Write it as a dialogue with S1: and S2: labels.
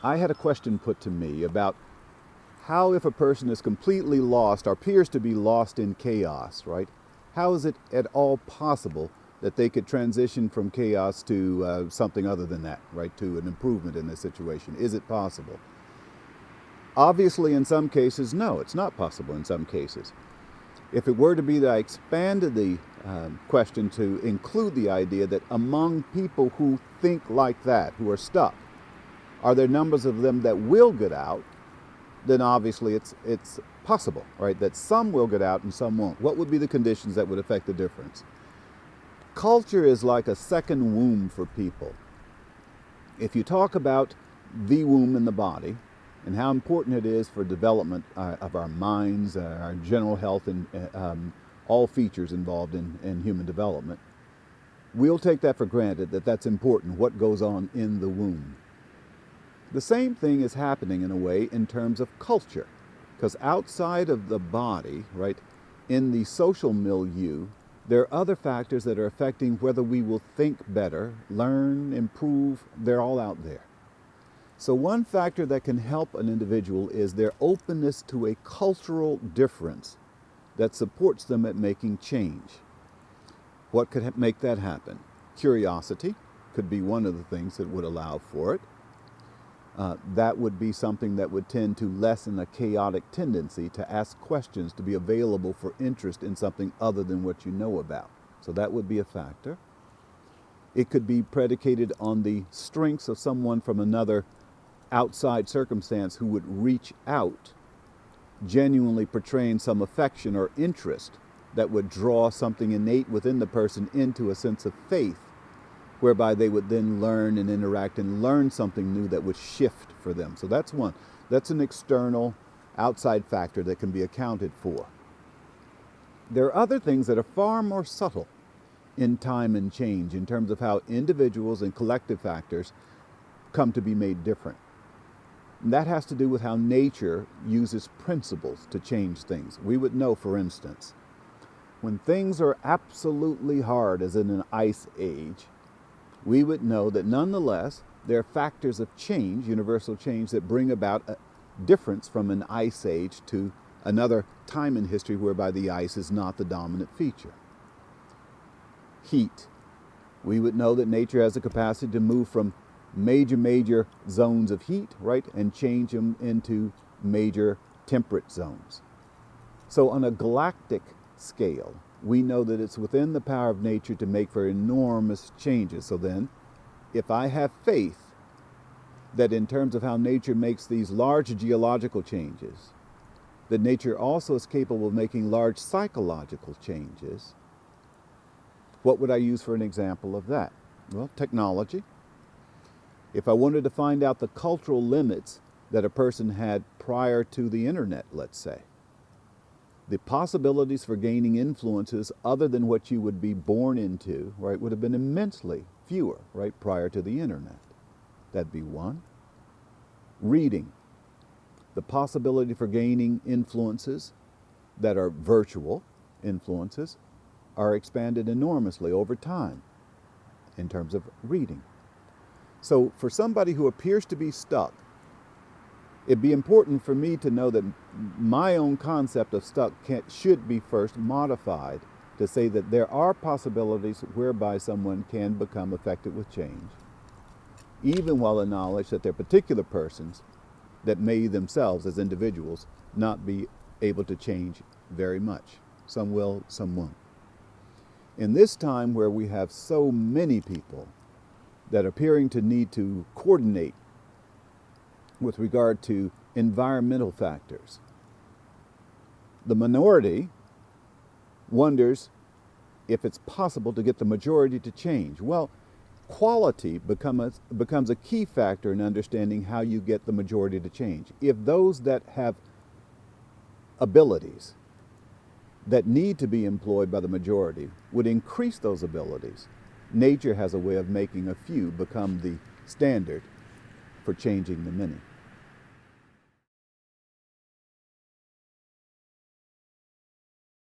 S1: I had a question put to me about how, if a person is completely lost or appears to be lost in chaos, right? How is it at all possible that they could transition from chaos to something other than that, right? To an improvement in this situation? Is it possible? Obviously, in some cases, no, it's not possible in some cases. If it were to be that I expanded the question to include the idea that among people who think like that, who are stuck, are there numbers of them that will get out? Then obviously it's possible, right? That some will get out and some won't. What would be the conditions that would affect the difference? Culture is like a second womb for people. If you talk about the womb in the body and how important it is for development of our minds, our general health, and all features involved in human development, we'll take that for granted that that's important, what goes on in the womb. The same thing is happening in a way in terms of culture, because outside of the body, right, in the social milieu, there are other factors that are affecting whether we will think better, learn, improve. They're all out there. So one factor that can help an individual is their openness to a cultural difference that supports them at making change. What could make that happen? Curiosity could be one of the things that would allow for it. That would be something that would tend to lessen a chaotic tendency to ask questions, to be available for interest in something other than what you know about. So that would be a factor. It could be predicated on the strengths of someone from another outside circumstance who would reach out, genuinely portraying some affection or interest that would draw something innate within the person into a sense of faith, whereby they would then learn and interact and learn something new that would shift for them. So that's one. That's an external, outside factor that can be accounted for. There are other things that are far more subtle in time and change in terms of how individuals and collective factors come to be made different. And that has to do with how nature uses principles to change things. We would know, for instance, when things are absolutely hard, as in an ice age, we would know that nonetheless there are factors of change, universal change, that bring about a difference from an ice age to another time in history whereby the ice is not the dominant feature. Heat. We would know that nature has the capacity to move from major zones of heat, right, and change them into major temperate zones. So on a galactic scale, we know that it's within the power of nature to make for enormous changes. So then, if I have faith that in terms of how nature makes these large geological changes, that nature also is capable of making large psychological changes, what would I use for an example of that? Well, technology. If I wanted to find out the cultural limits that a person had prior to the internet, let's say, the possibilities for gaining influences other than what you would be born into, right, would have been immensely fewer, right, prior to the internet. That'd be one. Reading. The possibility for gaining influences that are virtual influences are expanded enormously over time in terms of reading. So for somebody who appears to be stuck, it'd be important for me to know that my own concept of stuck should be first modified to say that there are possibilities whereby someone can become affected with change, even while the knowledge that there are particular persons that may themselves as individuals not be able to change very much. Some will, some won't. In this time where we have so many people that are appearing to need to coordinate with regard to environmental factors, the minority wonders if it's possible to get the majority to change. Well, quality becomes a key factor in understanding how you get the majority to change. If those that have abilities that need to be employed by the majority would increase those abilities, nature has a way of making a few become the standard for changing the many.